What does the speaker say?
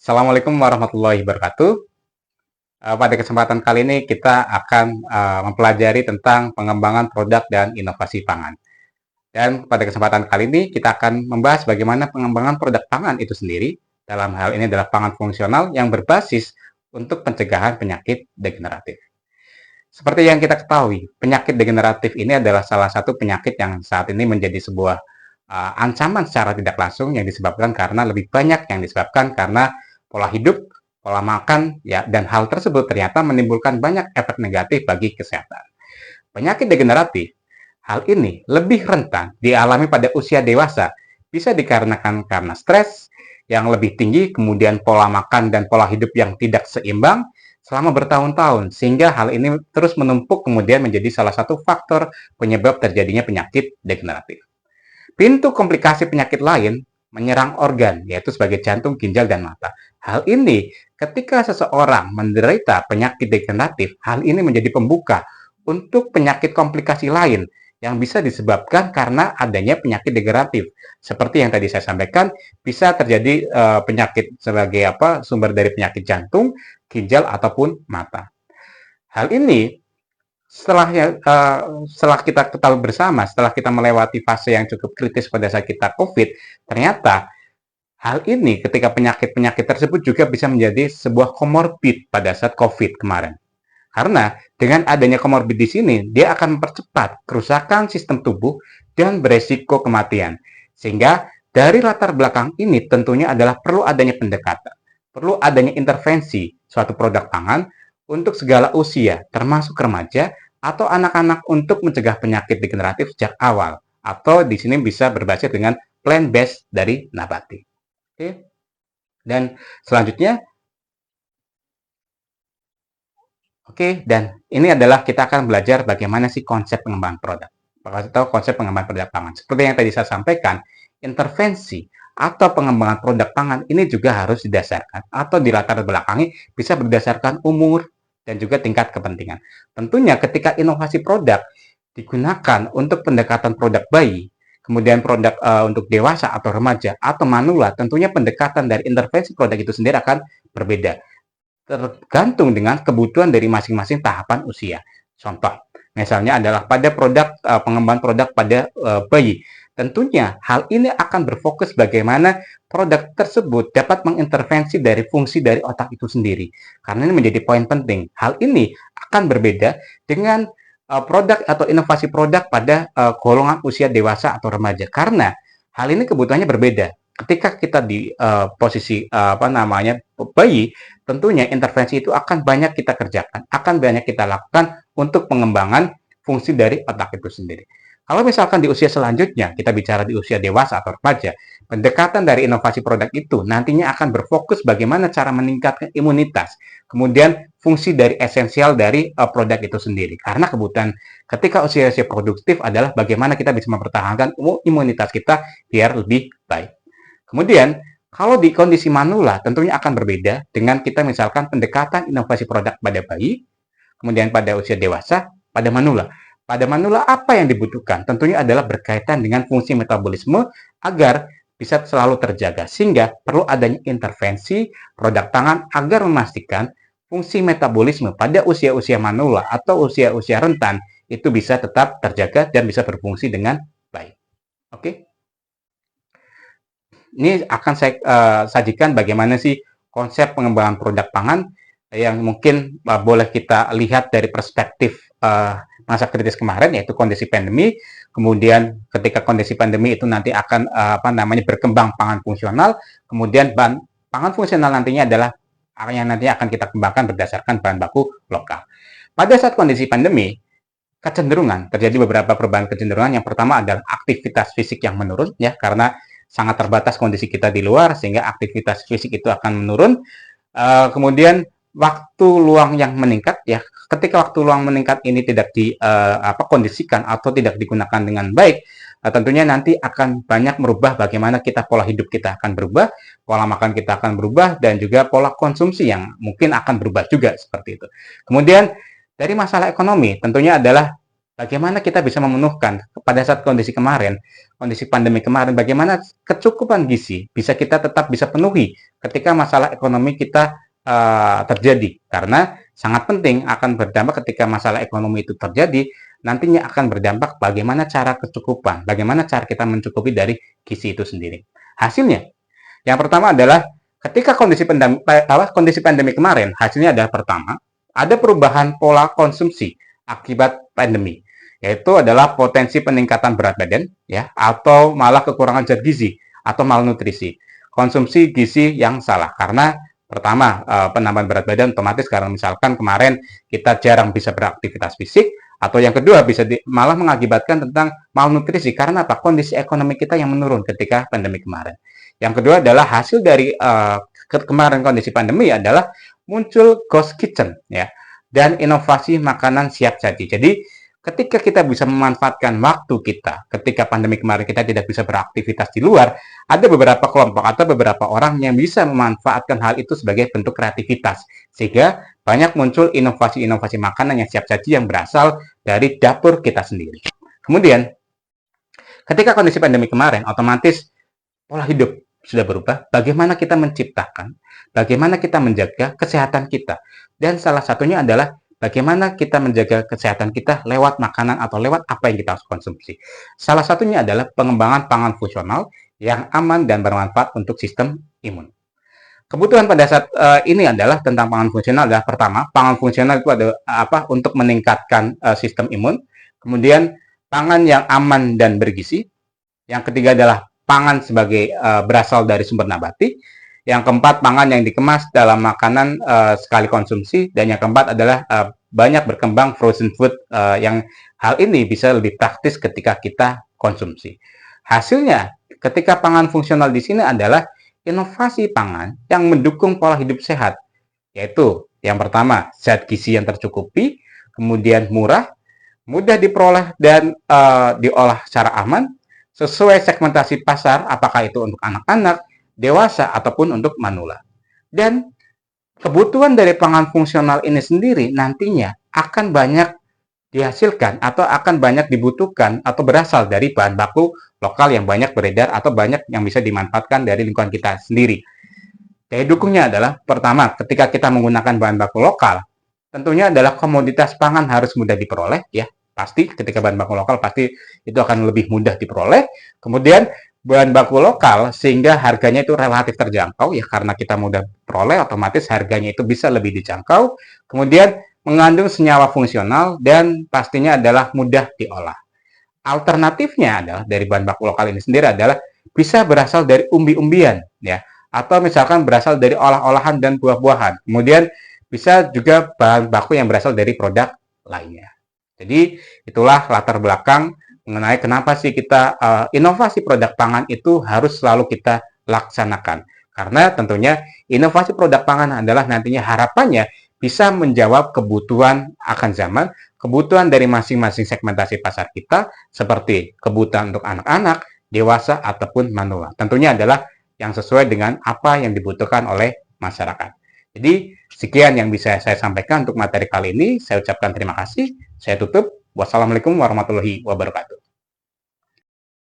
Assalamualaikum warahmatullahi wabarakatuh. Pada kesempatan kali ini kita akan mempelajari tentang pengembangan produk dan inovasi pangan. Dan pada kesempatan kali ini kita akan membahas bagaimana pengembangan produk pangan itu sendiri. Dalam hal ini adalah pangan fungsional yang berbasis untuk pencegahan penyakit degeneratif. Seperti yang kita ketahui, penyakit degeneratif ini adalah salah satu penyakit yang saat ini menjadi sebuah ancaman secara tidak langsung yang disebabkan karena lebih banyak yang disebabkan karena pola hidup, pola makan, ya, dan hal tersebut ternyata menimbulkan banyak efek negatif bagi kesehatan. Penyakit degeneratif, hal ini lebih rentan dialami pada usia dewasa, bisa dikarenakan karena stres yang lebih tinggi, kemudian pola makan dan pola hidup yang tidak seimbang selama bertahun-tahun, sehingga hal ini terus menumpuk kemudian menjadi salah satu faktor penyebab terjadinya penyakit degeneratif. Pintu komplikasi penyakit lain menyerang organ, yaitu sebagai jantung, ginjal, dan mata. Hal ini, ketika seseorang menderita penyakit degeneratif, hal ini menjadi pembuka untuk penyakit komplikasi lain yang bisa disebabkan karena adanya penyakit degeneratif. Seperti yang tadi saya sampaikan, bisa terjadi penyakit sebagai sumber dari penyakit jantung, ginjal, ataupun mata. Hal ini setelah kita ketahui bersama, setelah kita melewati fase yang cukup kritis pada saat kita COVID, ternyata hal ini ketika penyakit-penyakit tersebut juga bisa menjadi sebuah komorbid pada saat COVID kemarin. Karena dengan adanya komorbid di sini, dia akan mempercepat kerusakan sistem tubuh dan beresiko kematian. Sehingga dari latar belakang ini tentunya adalah perlu adanya pendekatan, perlu adanya intervensi suatu produk pangan untuk segala usia, termasuk remaja atau anak-anak untuk mencegah penyakit degeneratif sejak awal. Atau di sini bisa berbasis dengan plant-based dari nabati. Oke. Dan selanjutnya, dan ini adalah kita akan belajar bagaimana sih konsep pengembangan produk atau konsep pengembangan produk pangan. Seperti yang tadi saya sampaikan, intervensi atau pengembangan produk pangan ini juga harus didasarkan atau dilatar belakangi bisa berdasarkan umur dan juga tingkat kepentingan. Tentunya ketika inovasi produk digunakan untuk pendekatan produk bayi, kemudian produk untuk dewasa atau remaja atau manula, tentunya pendekatan dari intervensi produk itu sendiri akan berbeda. Tergantung dengan kebutuhan dari masing-masing tahapan usia. Contoh, misalnya adalah pada produk pengembangan produk pada bayi. Tentunya hal ini akan berfokus bagaimana produk tersebut dapat mengintervensi dari fungsi dari otak itu sendiri. Karena ini menjadi poin penting. Hal ini akan berbeda dengan produk atau inovasi produk pada golongan usia dewasa atau remaja. Karena hal ini kebutuhannya berbeda. Ketika kita di posisi bayi, tentunya intervensi itu akan banyak kita kerjakan, akan banyak kita lakukan untuk pengembangan fungsi dari otak itu sendiri. Kalau misalkan di usia selanjutnya, kita bicara di usia dewasa atau remaja, pendekatan dari inovasi produk itu nantinya akan berfokus bagaimana cara meningkatkan imunitas, kemudian fungsi dari esensial dari produk itu sendiri. Karena kebutuhan ketika usia-usia produktif adalah bagaimana kita bisa mempertahankan imunitas kita biar lebih baik. Kemudian, kalau di kondisi manula tentunya akan berbeda dengan kita misalkan pendekatan inovasi produk pada bayi, kemudian pada usia dewasa, pada manula. Pada manula apa yang dibutuhkan? Tentunya adalah berkaitan dengan fungsi metabolisme agar bisa selalu terjaga. Sehingga perlu adanya intervensi produk pangan agar memastikan fungsi metabolisme pada usia-usia manula atau usia-usia rentan itu bisa tetap terjaga dan bisa berfungsi dengan baik. Oke? Ini akan saya sajikan bagaimana sih konsep pengembangan produk pangan yang mungkin boleh kita lihat dari perspektif masa kritis kemarin, yaitu kondisi pandemi. Kemudian ketika kondisi pandemi itu nanti akan berkembang pangan fungsional. Kemudian pangan fungsional nantinya adalah yang nanti akan kita kembangkan berdasarkan bahan baku lokal. Pada saat kondisi pandemi, kecenderungan terjadi beberapa perubahan kecenderungan. Yang pertama adalah aktivitas fisik yang menurun, ya, karena sangat terbatas kondisi kita di luar sehingga aktivitas fisik itu akan menurun. Kemudian waktu luang yang meningkat, ya, ketika waktu luang meningkat ini tidak dikondisikan atau tidak digunakan dengan baik, tentunya nanti akan banyak merubah bagaimana kita pola hidup kita akan berubah, pola makan kita akan berubah, dan juga pola konsumsi yang mungkin akan berubah juga seperti itu. Kemudian dari masalah ekonomi tentunya adalah Bagaimana kita bisa memenuhkan pada saat kondisi pandemi kemarin, bagaimana kecukupan gizi bisa kita tetap bisa penuhi ketika masalah ekonomi kita terjadi. Karena sangat penting akan berdampak ketika masalah ekonomi itu terjadi, nantinya akan berdampak bagaimana cara kecukupan, bagaimana cara kita mencukupi dari gizi itu sendiri. Hasilnya, yang pertama adalah ketika kondisi pandemi kemarin, hasilnya adalah pertama, ada perubahan pola konsumsi akibat pandemi, yaitu adalah potensi peningkatan berat badan ya atau malah kekurangan zat gizi atau malnutrisi. Konsumsi gizi yang salah karena pertama penambahan berat badan otomatis karena misalkan kemarin kita jarang bisa beraktivitas fisik, atau yang kedua bisa malah mengakibatkan tentang malnutrisi karena apa? Kondisi ekonomi kita yang menurun ketika pandemi kemarin. Yang kedua adalah hasil dari kemarin kondisi pandemi adalah muncul ghost kitchen ya dan inovasi makanan siap saji. Jadi ketika kita bisa memanfaatkan waktu kita, ketika pandemi kemarin kita tidak bisa beraktivitas di luar, ada beberapa kelompok atau beberapa orang yang bisa memanfaatkan hal itu sebagai bentuk kreativitas. Sehingga banyak muncul inovasi-inovasi makanan yang siap saji yang berasal dari dapur kita sendiri. Kemudian, ketika kondisi pandemi kemarin, otomatis pola hidup sudah berubah, bagaimana kita menciptakan, bagaimana kita menjaga kesehatan kita. Dan salah satunya adalah bagaimana kita menjaga kesehatan kita lewat makanan atau lewat apa yang kita harus konsumsi. Salah satunya adalah pengembangan pangan fungsional yang aman dan bermanfaat untuk sistem imun. Kebutuhan pada saat ini adalah tentang pangan fungsional adalah pertama, pangan fungsional itu ada apa untuk meningkatkan sistem imun. Kemudian pangan yang aman dan bergizi. Yang ketiga adalah pangan sebagai berasal dari sumber nabati. Yang keempat, pangan yang dikemas dalam makanan sekali konsumsi. Dan yang keempat adalah banyak berkembang frozen food yang hal ini bisa lebih praktis ketika kita konsumsi. Hasilnya, ketika pangan fungsional di sini adalah inovasi pangan yang mendukung pola hidup sehat. Yaitu yang pertama, zat gizi yang tercukupi, kemudian murah, mudah diperoleh dan diolah secara aman, sesuai segmentasi pasar, apakah itu untuk anak-anak, dewasa, ataupun untuk manula. Dan kebutuhan dari pangan fungsional ini sendiri nantinya akan banyak dihasilkan atau akan banyak dibutuhkan atau berasal dari bahan baku lokal yang banyak beredar atau banyak yang bisa dimanfaatkan dari lingkungan kita sendiri. Daya dukungnya adalah pertama, ketika kita menggunakan bahan baku lokal, tentunya adalah komoditas pangan harus mudah diperoleh ya. Pasti ketika bahan baku lokal pasti itu akan lebih mudah diperoleh. Kemudian bahan baku lokal sehingga harganya itu relatif terjangkau ya karena kita mudah peroleh otomatis harganya itu bisa lebih dijangkau. Kemudian mengandung senyawa fungsional dan pastinya adalah mudah diolah. Alternatifnya adalah dari bahan baku lokal ini sendiri adalah bisa berasal dari umbi-umbian ya atau misalkan berasal dari olah-olahan dan buah-buahan. Kemudian bisa juga bahan baku yang berasal dari produk lainnya. Jadi itulah latar belakang mengenai kenapa sih kita inovasi produk pangan itu harus selalu kita laksanakan. Karena tentunya inovasi produk pangan adalah nantinya harapannya bisa menjawab kebutuhan akan zaman, kebutuhan dari masing-masing segmentasi pasar kita, seperti kebutuhan untuk anak-anak, dewasa, ataupun manula. Tentunya adalah yang sesuai dengan apa yang dibutuhkan oleh masyarakat. Jadi, sekian yang bisa saya sampaikan untuk materi kali ini. Saya ucapkan terima kasih. Saya tutup. Wassalamualaikum warahmatullahi wabarakatuh.